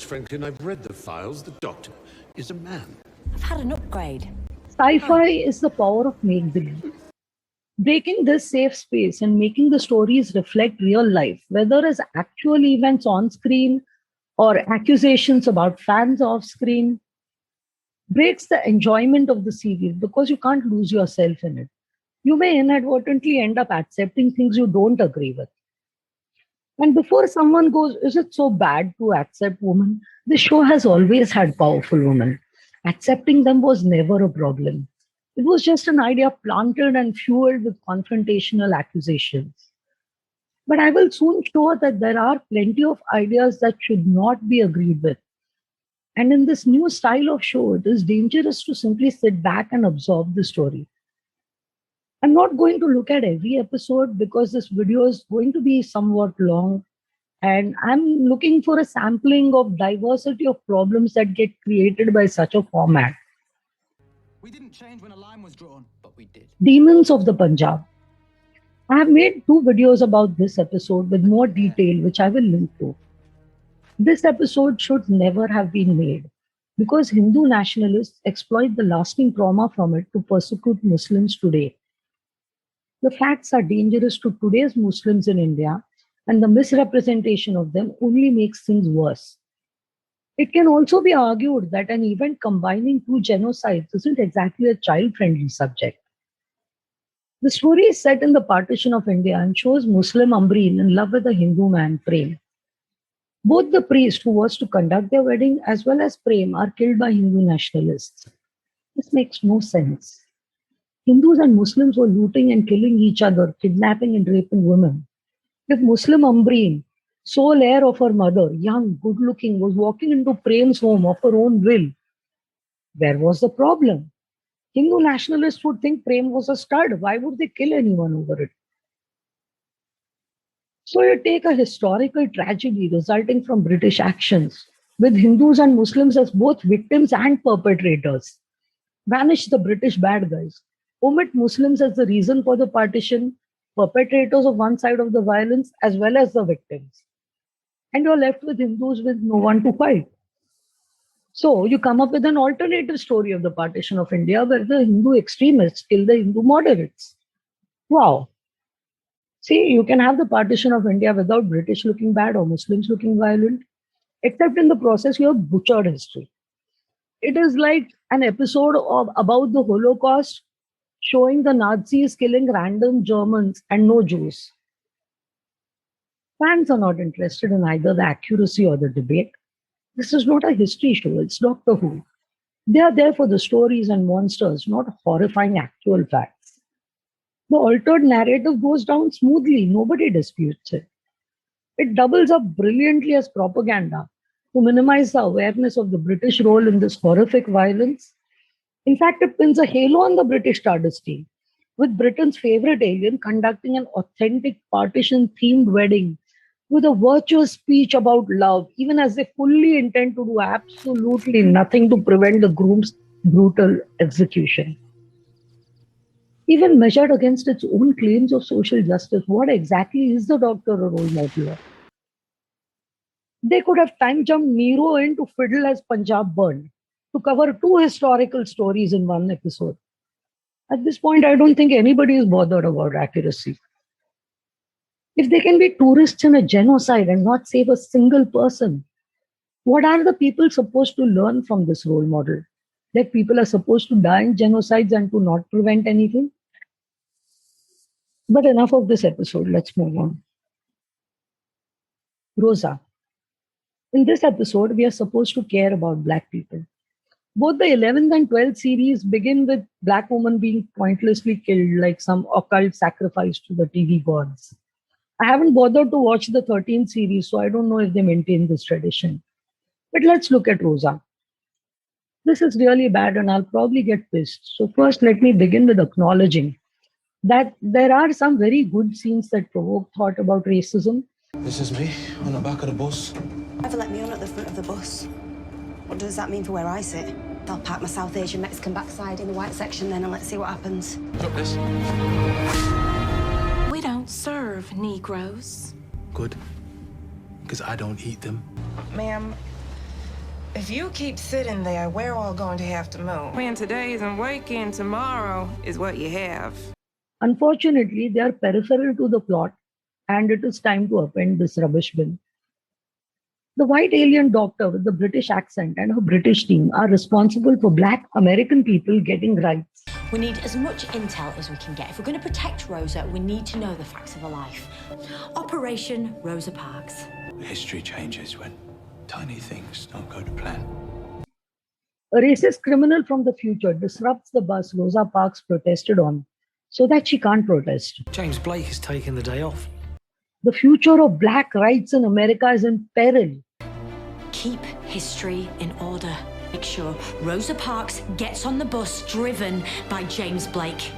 Franklin, I've read the files. The doctor is a man. I've had an upgrade. Sci-fi is the power of make-believe. Breaking this safe space and making the stories reflect real life, whether as actual events on screen or accusations about fans off screen, breaks the enjoyment of the series because you can't lose yourself in it. You may inadvertently end up accepting things you don't agree with. And before someone goes, is it so bad to accept women? The show has always had powerful women. Accepting them was never a problem. It was just an idea planted and fueled with confrontational accusations. But I will soon show that there are plenty of ideas that should not be agreed with. And in this new style of show, it is dangerous to simply sit back and absorb the story. I'm not going to look at every episode because this video is going to be somewhat long. And I'm looking for a sampling of diversity of problems that get created by such a format. We didn't change when a line was drawn, but we did. Demons of the Punjab. I have made 2 videos about this episode with more detail, which I will link to. This episode should never have been made because Hindu nationalists exploit the lasting trauma from it to persecute Muslims today. The facts are dangerous to today's Muslims in India, and the misrepresentation of them only makes things worse. It can also be argued that an event combining 2 genocides isn't exactly a child-friendly subject. The story is set in the partition of India and shows Muslim Ambreen in love with a Hindu man, Prem. Both the priest who was to conduct their wedding as well as Prem are killed by Hindu nationalists. This makes no sense. Hindus and Muslims were looting and killing each other, kidnapping and raping women. If Muslim Ambreen, sole heir of her mother, young, good-looking, was walking into Prem's home of her own will, where was the problem? Hindu nationalists would think Prem was a stud. Why would they kill anyone over it? So you take a historical tragedy resulting from British actions, with Hindus and Muslims as both victims and perpetrators. Banish the British bad guys. Omit Muslims as the reason for the partition, perpetrators of one side of the violence as well as the victims. And you're left with Hindus with no one to fight. So you come up with an alternative story of the partition of India where the Hindu extremists kill the Hindu moderates. Wow. See, you can have the partition of India without British looking bad or Muslims looking violent, except in the process you have butchered history. It is like an episode about the Holocaust showing the Nazis killing random Germans and no Jews. Fans are not interested in either the accuracy or the debate. This is not a history show, it's Doctor Who. They are there for the stories and monsters, not horrifying actual facts. The altered narrative goes down smoothly, nobody disputes it. It doubles up brilliantly as propaganda to minimize the awareness of the British role in this horrific violence. In fact, it pins a halo on the British TARDIS, with Britain's favorite alien conducting an authentic partition-themed wedding with a virtuous speech about love, even as they fully intend to do absolutely nothing to prevent the groom's brutal execution. Even measured against its own claims of social justice, what exactly is the Doctor a role model? They could have time jumped Nero in to fiddle as Punjab burned, to cover 2 historical stories in one episode. At this point, I don't think anybody is bothered about accuracy. If they can be tourists in a genocide and not save a single person, what are the people supposed to learn from this role model? That people are supposed to die in genocides and to not prevent anything? But enough of this episode, let's move on. Rosa. In this episode, we are supposed to care about Black people. Both the 11th and 12th series begin with Black women being pointlessly killed like some occult sacrifice to the TV gods. I haven't bothered to watch the 13th series, so I don't know if they maintain this tradition. But let's look at Rosa. This is really bad and I'll probably get pissed. So first, let me begin with acknowledging that there are some very good scenes that provoke thought about racism. This is me on the back of the bus. Never let me on at the front of the bus. What does that mean for where I sit? I'll pack my South Asian Mexican backside in the white section then and let's see what happens. Drop this. We don't serve Negroes. Good. Because I don't eat them. Ma'am, If you keep sitting there, we're all going to have to move. When today isn't working, tomorrow is what you have. Unfortunately, they are peripheral to the plot, and it is time to append this rubbish bin. The white alien doctor with the British accent and her British team are responsible for Black American people getting rights. We need as much intel as we can get. If we're going to protect Rosa, we need to know the facts of her life. Operation Rosa Parks. History changes when tiny things don't go to plan. A racist criminal from the future disrupts the bus Rosa Parks protested on so that she can't protest. James Blake is taking the day off. The future of Black rights in America is in peril. Keep history in order. Make sure Rosa Parks gets on the bus driven by James Blake,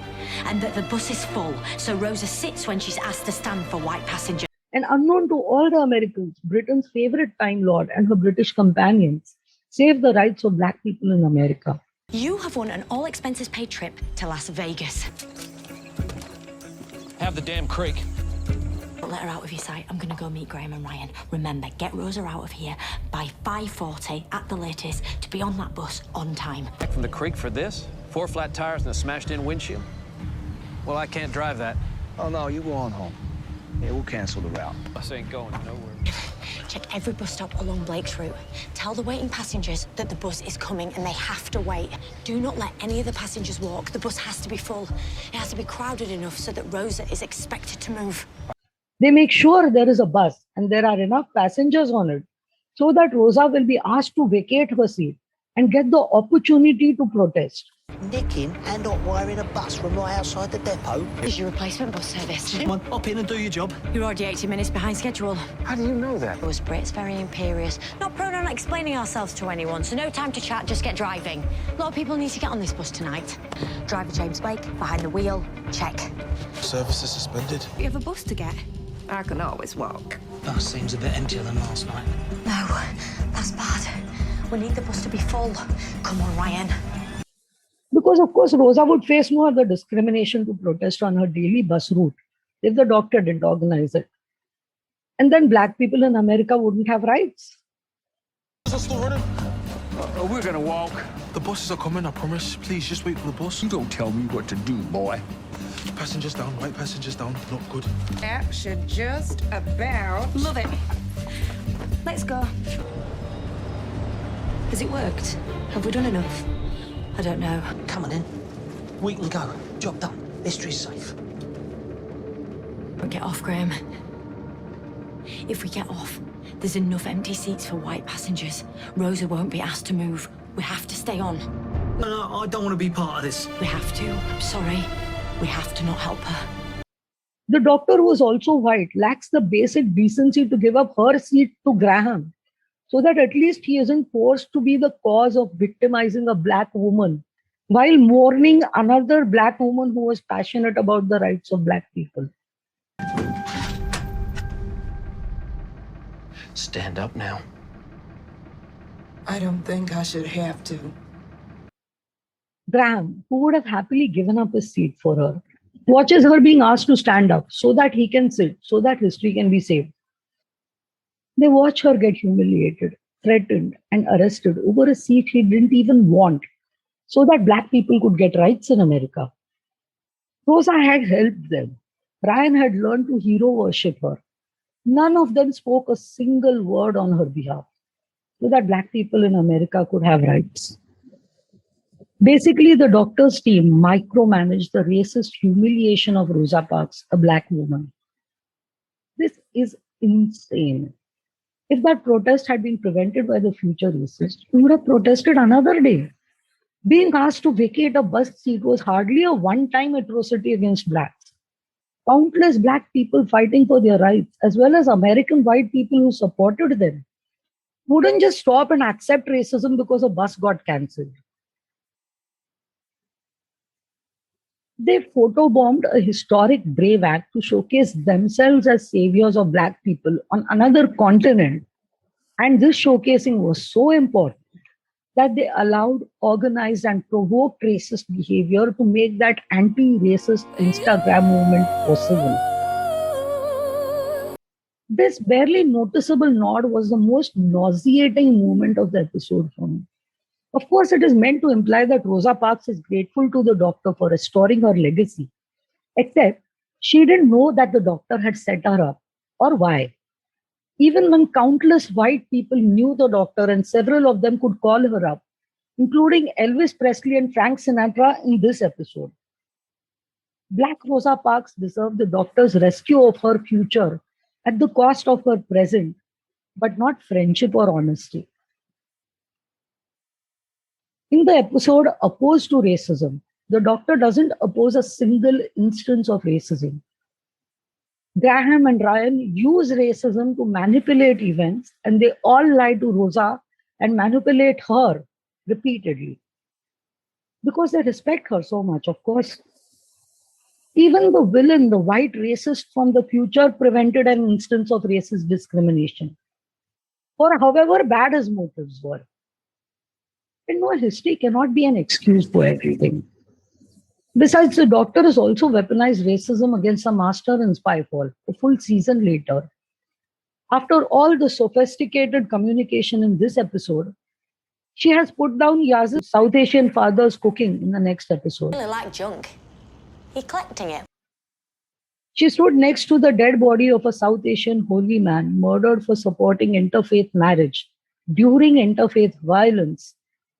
and that the bus is full, so Rosa sits when she's asked to stand for white passengers. And unknown to all the Americans, Britain's favorite Time Lord and her British companions save the rights of Black people in America. You have won an all-expenses-paid trip to Las Vegas. Have the damn creek. Don't let her out of your sight. I'm going to go meet Graham and Ryan. Remember, get Rosa out of here by 5:40 at the latest to be on that bus on time. Back from the creek for this? 4 flat tires and a smashed-in windshield? Well, I can't drive that. Oh, no, you go on home. Yeah, we'll cancel the route. Bus ain't going nowhere. Check every bus stop along Blake's route. Tell the waiting passengers that the bus is coming and they have to wait. Do not let any of the passengers walk. The bus has to be full. It has to be crowded enough so that Rosa is expected to move. They make sure there is a bus and there are enough passengers on it so that Rosa will be asked to vacate her seat and get the opportunity to protest. Nicking and not wiring a bus from right outside the depot. Is your replacement bus service? Come on, hop in and do your job. You're already 80 minutes behind schedule. How do you know that? Us Brits, very imperious. Not prone on explaining ourselves to anyone, so no time to chat, just get driving. A lot of people need to get on this bus tonight. Driver James Blake, behind the wheel, check. Service is suspended. You have a bus to get? I can always walk. Bus seems a bit emptier than last night. No, that's bad. We need the bus to be full. Come on, Ryan. Because, of course, Rosa would face no other discrimination to protest on her daily bus route if the doctor didn't organize it. And then Black people in America wouldn't have rights. Is that still running? We're gonna walk. The buses are coming, I promise. Please, just wait for the bus. Don't tell me what to do, boy. Passengers down, white passengers down. Not good. That should just about... Love it. Let's go. Has it worked? Have we done enough? I don't know. Come on in. We can go. Job done. History's safe. Don't get off, Graham. If we get off, there's enough empty seats for white passengers. Rosa won't be asked to move. We have to stay on. No, I don't want to be part of this. We have to. I'm sorry. We have to not help her. The doctor, who is also white, lacks the basic decency to give up her seat to Graham, so that at least he isn't forced to be the cause of victimizing a Black woman while mourning another Black woman who was passionate about the rights of Black people. Stand up now. I don't think I should have to. Graham, who would have happily given up his seat for her, watches her being asked to stand up so that he can sit, so that history can be saved. They watch her get humiliated, threatened, and arrested over a seat he didn't even want, so that Black people could get rights in America. Rosa had helped them. Ryan had learned to hero worship her. None of them spoke a single word on her behalf, so that Black people in America could have rights. Basically, the doctor's team micromanaged the racist humiliation of Rosa Parks, a Black woman. This is insane. If that protest had been prevented by the future racists, we would have protested another day. Being asked to vacate a bus seat was hardly a one-time atrocity against Blacks. Countless Black people fighting for their rights, as well as American white people who supported them, wouldn't just stop and accept racism because a bus got cancelled. They photobombed a historic brave act to showcase themselves as saviors of Black people on another continent. And this showcasing was so important that they allowed organized and provoked racist behavior to make that anti-racist Instagram movement possible. This barely noticeable nod was the most nauseating moment of the episode for me. Of course, it is meant to imply that Rosa Parks is grateful to the doctor for restoring her legacy, except she didn't know that the doctor had set her up or why. Even when countless white people knew the doctor and several of them could call her up, including Elvis Presley and Frank Sinatra in this episode. Black Rosa Parks deserved the doctor's rescue of her future at the cost of her present, but not friendship or honesty. In the episode Opposed to Racism, the doctor doesn't oppose a single instance of racism. Graham and Ryan use racism to manipulate events, and they all lie to Rosa and manipulate her repeatedly because they respect her so much, of course. Even the villain, the white racist from the future, prevented an instance of racist discrimination, for however bad his motives were. And no, history cannot be an excuse for everything. Besides, the doctor has also weaponized racism against the master in Spyfall a full season later. After all the sophisticated communication in this episode, she has put down Yaz's South Asian father's cooking in the next episode. Really like junk. You collecting it? She stood next to the dead body of a South Asian holy man murdered for supporting interfaith marriage during interfaith violence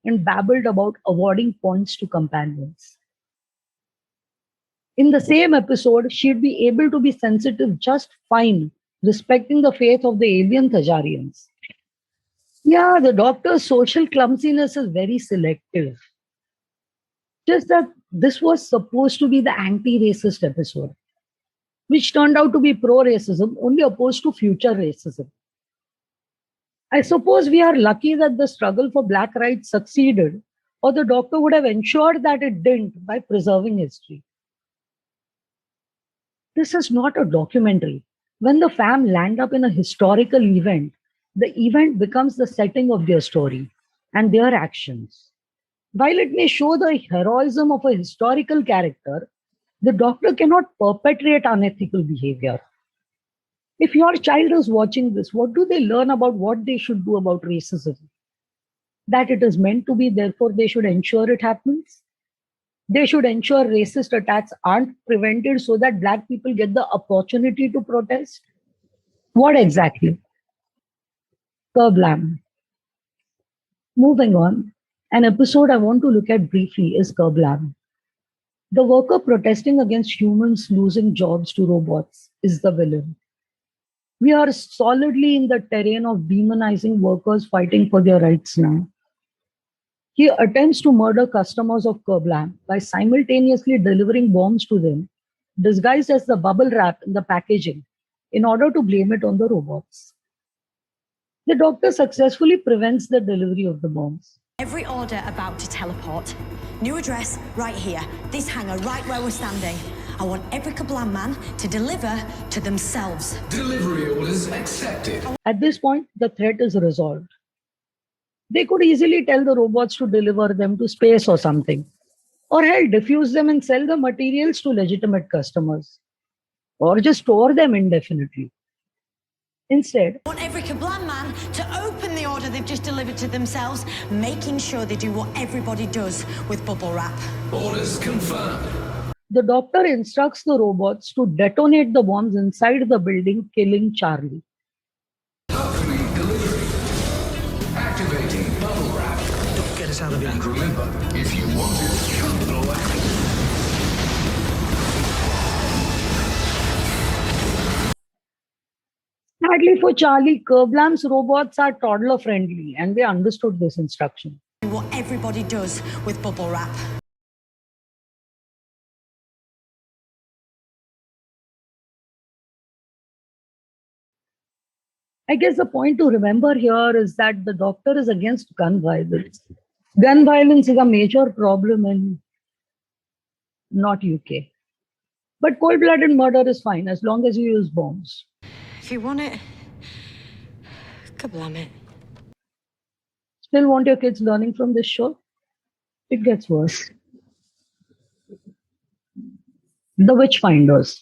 and babbled about awarding points to companions. In the same episode, she'd be able to be sensitive just fine, respecting the faith of the alien Thajarians. Yeah, the doctor's social clumsiness is very selective. Just that this was supposed to be the anti-racist episode, which turned out to be pro-racism, only opposed to future racism. I suppose we are lucky that the struggle for black rights succeeded, or the doctor would have ensured that it didn't by preserving history. This is not a documentary. When the fam land up in a historical event, the event becomes the setting of their story and their actions. While it may show the heroism of a historical character, the doctor cannot perpetrate unethical behavior. If your child is watching this, what do they learn about what they should do about racism? That it is meant to be, therefore they should ensure it happens? They should ensure racist attacks aren't prevented so that black people get the opportunity to protest? What exactly? Kerblam. Moving on, an episode I want to look at briefly is Kerblam. The worker protesting against humans losing jobs to robots is the villain. We are solidly in the terrain of demonizing workers fighting for their rights now. He attempts to murder customers of Kerblam by simultaneously delivering bombs to them, disguised as the bubble wrap in the packaging, in order to blame it on the robots. The doctor successfully prevents the delivery of the bombs. Every order about to teleport. New address right here. This hangar right where we're standing. I want every Kerblam man to deliver to themselves. Delivery orders accepted. At this point, the threat is resolved. They could easily tell the robots to deliver them to space or something. Or hell, defuse them and sell the materials to legitimate customers. Or just store them indefinitely. Instead, I want every Kerblam man to open the order they've just delivered to themselves, making sure they do what everybody does with bubble wrap. Orders confirmed. the doctor instructs the robots to detonate the bombs inside the building, killing Charlie. Opening delivery. Activating bubble wrap. Don't get us out of here. And remember, if you want it, blow it. Sadly for Charlie, Kerblam's robots are toddler friendly and they understood this instruction. What everybody does with bubble wrap. I guess the point to remember here is that the doctor is against gun violence. Gun violence is a major problem in not UK. But cold-blooded murder is fine as long as you use bombs. If you want it, Kerblam it. Still want your kids learning from this show? It gets worse. The Witchfinders.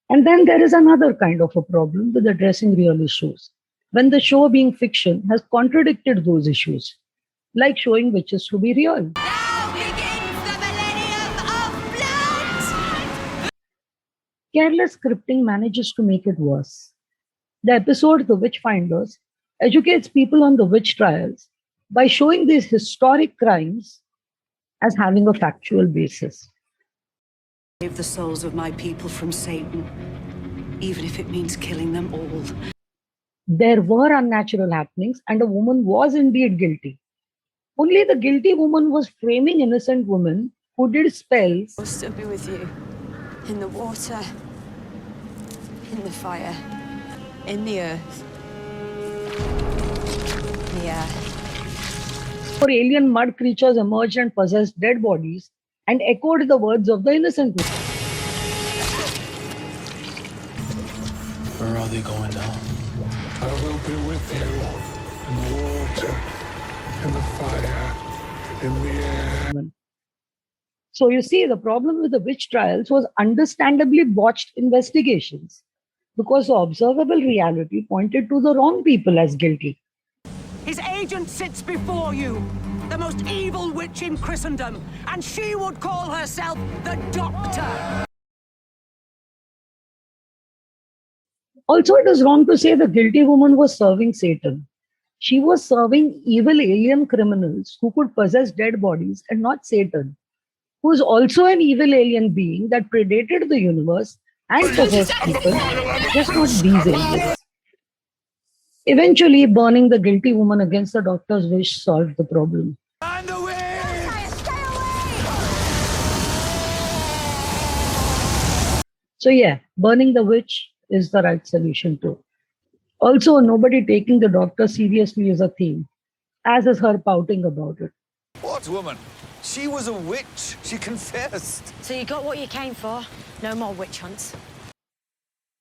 And then there is another kind of a problem with addressing real issues, when the show being fiction has contradicted those issues, like showing witches to be real. Now begins the millennium of blood! Careless scripting manages to make it worse. The episode The Witchfinders educates people on the witch trials by showing these historic crimes as having a factual basis. Save the souls of my people from Satan, even if it means killing them all. There were unnatural happenings and a woman was indeed guilty. Only the guilty woman was framing innocent women who did spells. I'll still be with you. In the water, in the fire, in the earth. The air. For alien mud creatures emerged and possessed dead bodies and echoed the words of the innocent woman. Where are they going now? I will be with you in the water, in the fire, in the air. So you see, the problem with the witch trials was understandably botched investigations, because the observable reality pointed to the wrong people as guilty. His agent sits before you, the most evil witch in Christendom, and she would call herself the Doctor. Also, it is wrong to say the guilty woman was serving Satan. She was serving evil alien criminals who could possess dead bodies, and not Satan, who is also an evil alien being that predated the universe and possessed people, just not these aliens. Eventually, burning the guilty woman against the Doctor's wish solved the problem. So yeah, burning the witch is the right solution too. Also, nobody taking the Doctor seriously is a theme, as is her pouting about it. What woman? She was a witch. She confessed. So you got what you came for. No more witch hunts.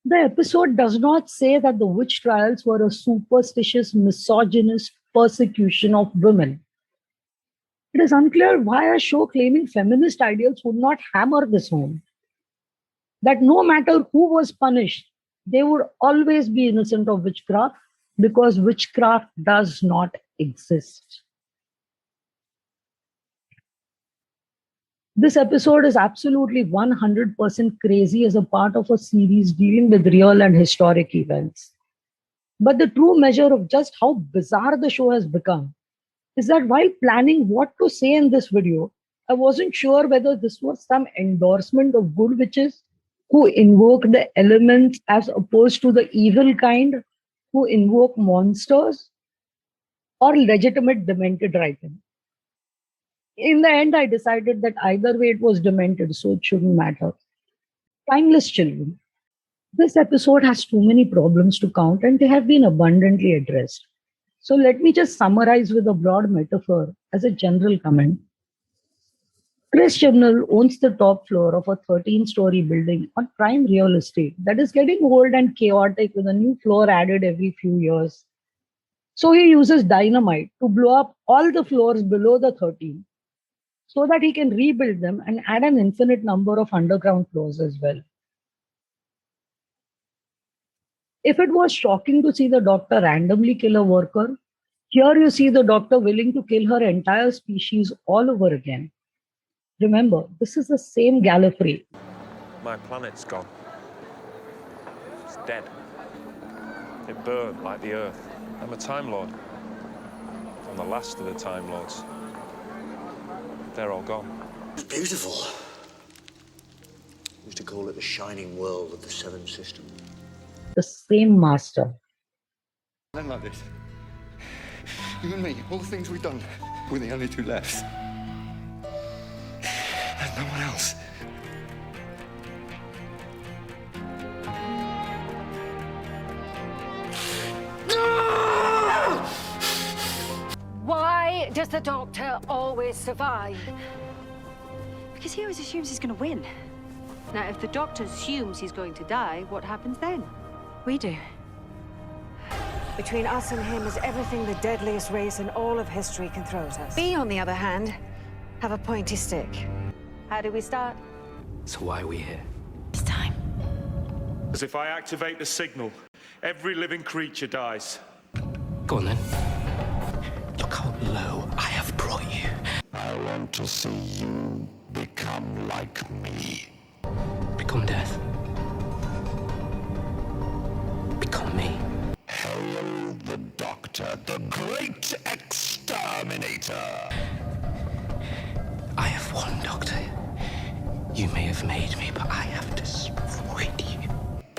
The episode does not say that the witch trials were a superstitious, misogynist persecution of women. It is unclear why a show claiming feminist ideals would not hammer this home. That no matter who was punished, they would always be innocent of witchcraft, because witchcraft does not exist. This episode is absolutely 100% crazy as a part of a series dealing with real and historic events. But the true measure of just how bizarre the show has become is that while planning what to say in this video, I wasn't sure whether this was some endorsement of good witches who invoke the elements as opposed to the evil kind who invoke monsters, or legitimate demented writing. In the end, I decided that either way it was demented, so it shouldn't matter. Timeless children. This episode has too many problems to count, and they have been abundantly addressed. So let me just summarize with a broad metaphor as a general comment. Chris Chibnall owns the top floor of a 13-story building on prime real estate that is getting old and chaotic with a new floor added every few years. So he uses dynamite to blow up all the floors below the 13 so that he can rebuild them and add an infinite number of underground floors as well. If it was shocking to see the Doctor randomly kill a worker, here you see the Doctor willing to kill her entire species all over again. Remember, this is the same Gallifrey. My planet's gone. It's dead. It burned like the Earth. I'm a Time Lord. I'm the last of the Time Lords. They're all gone. It's beautiful. We used to call it the shining world of the Seven Systems. The same master. Nothing like this. You and me, all the things we've done, we're the only two left. There's no one else. Why does the Doctor always survive? Because he always assumes he's going to win. Now, if the Doctor assumes he's going to die, what happens then? We do. Between us and him is everything the deadliest race in all of history can throw at us. We, on the other hand, have a pointy stick. How do we start? So why are we here? It's time. As if I activate the signal, every living creature dies. Go on then. Look how low I have brought you. I want to see you become like me. Become death. Become me. Hail the Doctor, the great exterminator. I have won, Doctor. You may have made me, but I have destroyed you.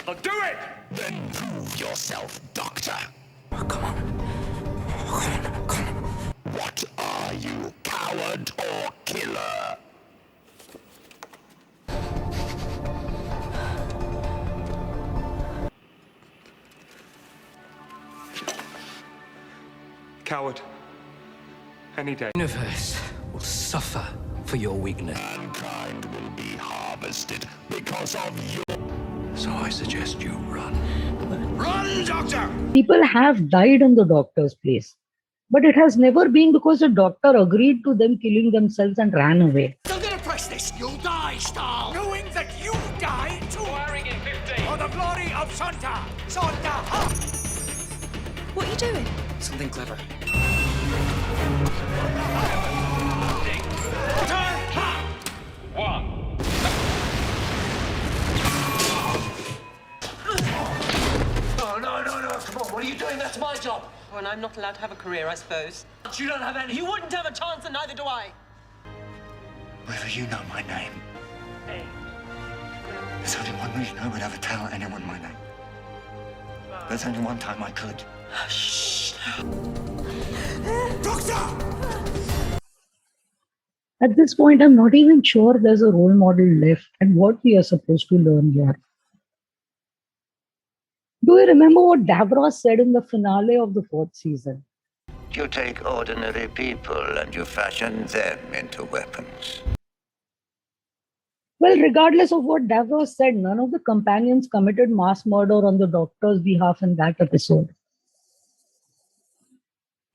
I'll do it! Then prove yourself, Doctor. Oh, come on. Oh, come on. What are you, coward or killer? Coward. Any day. The universe will suffer for your weakness. Mankind will be harvested because of you. So I suggest you run. Run, Doctor! People have died in the Doctor's place, but it has never been because the Doctor agreed to them killing themselves and ran away. I'm gonna press this. You'll die, Star. Knowing that you die too. Firing in 15. For the glory of Santa. Santa. What are you doing? Something clever. No, come on, what are you doing? That's my job. Oh, and I'm not allowed to have a career, I suppose. You don't have any. You wouldn't have a chance, and neither do I. Whether you know my name. There's only one reason I would ever tell anyone my name. There's only one time I could. Shh. Doctor! At this point, I'm not even sure there's a role model left and what we are supposed to learn here. Do you remember what Davros said in the finale of the 4th season? You take ordinary people and you fashion them into weapons. Well, regardless of what Davros said, none of the companions committed mass murder on the Doctor's behalf in that episode.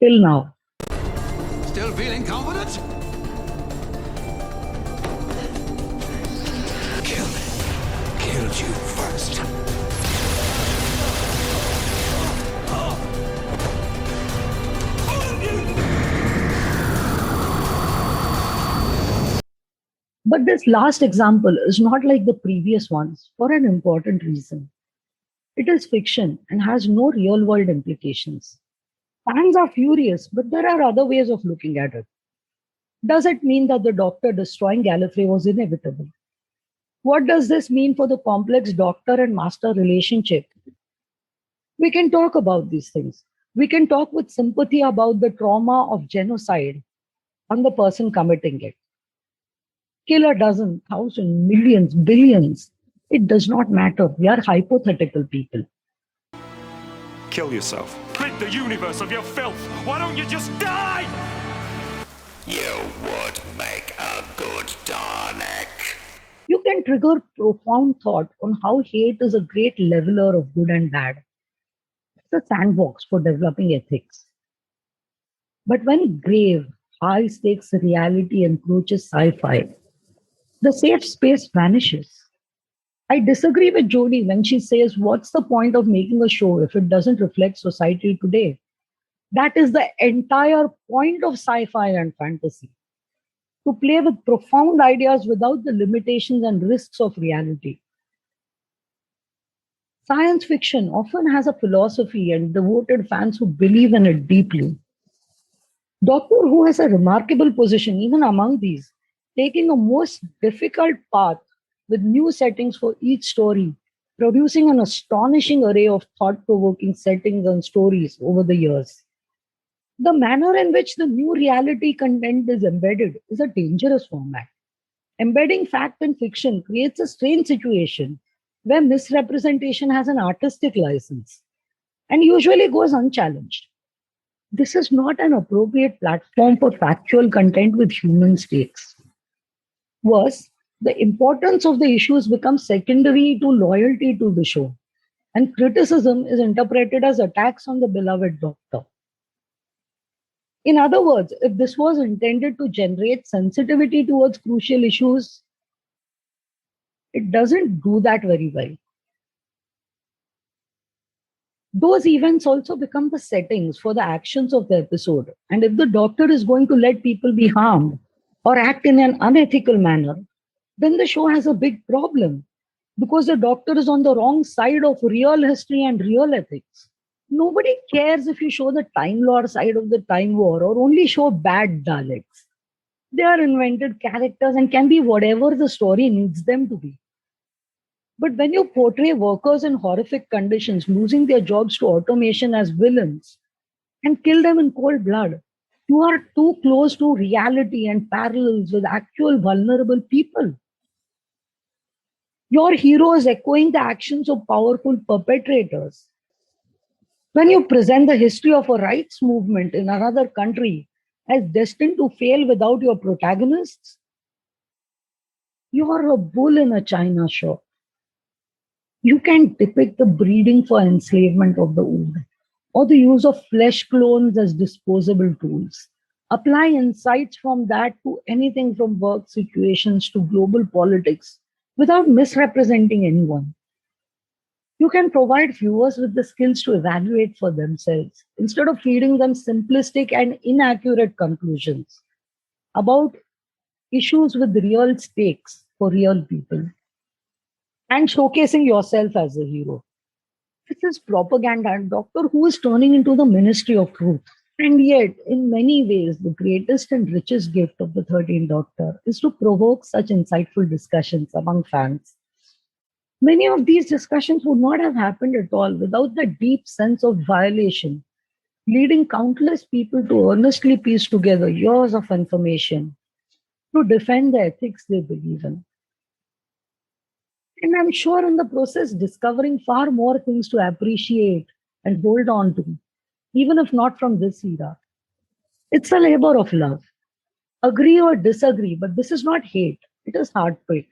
Till now. Still feeling confident? Killed you first. But this last example is not like the previous ones for an important reason. It is fiction and has no real-world implications. Fans are furious, but there are other ways of looking at it. Does it mean that the Doctor destroying Gallifrey was inevitable? What does this mean for the complex Doctor and Master relationship? We can talk about these things. We can talk with sympathy about the trauma of genocide on the person committing it. Kill a dozen, thousand, millions, billions. It does not matter. We are hypothetical people. Kill yourself. Rid the universe of your filth. Why don't you just die? You would make a good Dalek. You can trigger profound thought on how hate is a great leveler of good and bad. It's a sandbox for developing ethics. But when grave, high-stakes reality encroaches sci-fi, the safe space vanishes. I disagree with Jodie when she says, what's the point of making a show if it doesn't reflect society today? That is the entire point of sci-fi and fantasy. To play with profound ideas without the limitations and risks of reality. Science fiction often has a philosophy and devoted fans who believe in it deeply. Doctor Who has a remarkable position even among these, taking a most difficult path with new settings for each story, producing an astonishing array of thought-provoking settings and stories over the years. The manner in which the new reality content is embedded is a dangerous format. Embedding fact in fiction creates a strange situation where misrepresentation has an artistic license and usually goes unchallenged. This is not an appropriate platform for factual content with human stakes. Worse, the importance of the issues becomes secondary to loyalty to the show, and criticism is interpreted as attacks on the beloved Doctor. In other words, if this was intended to generate sensitivity towards crucial issues, it doesn't do that very well. Those events also become the settings for the actions of the episode. And if the doctor is going to let people be harmed or act in an unethical manner, then the show has a big problem because the doctor is on the wrong side of real history and real ethics. Nobody cares if you show the Time Lord side of the Time War or only show bad Daleks. They are invented characters and can be whatever the story needs them to be. But when you portray workers in horrific conditions losing their jobs to automation as villains and kill them in cold blood, you are too close to reality and parallels with actual vulnerable people. Your hero is echoing the actions of powerful perpetrators. When you present the history of a rights movement in another country as destined to fail without your protagonists, you are a bull in a china shop. You can depict the breeding for enslavement of the old or the use of flesh clones as disposable tools. Apply insights from that to anything from work situations to global politics without misrepresenting anyone. You can provide viewers with the skills to evaluate for themselves instead of feeding them simplistic and inaccurate conclusions about issues with real stakes for real people and showcasing yourself as a hero. This is propaganda and Doctor Who is turning into the Ministry of Truth. And yet, in many ways, the greatest and richest gift of the 13th Doctor is to provoke such insightful discussions among fans. Many of these discussions would not have happened at all without the deep sense of violation, leading countless people to earnestly piece together years of information to defend the ethics they believe in. And I'm sure in the process, discovering far more things to appreciate and hold on to, even if not from this era. It's a labor of love. Agree or disagree, but this is not hate, it is heartbreak.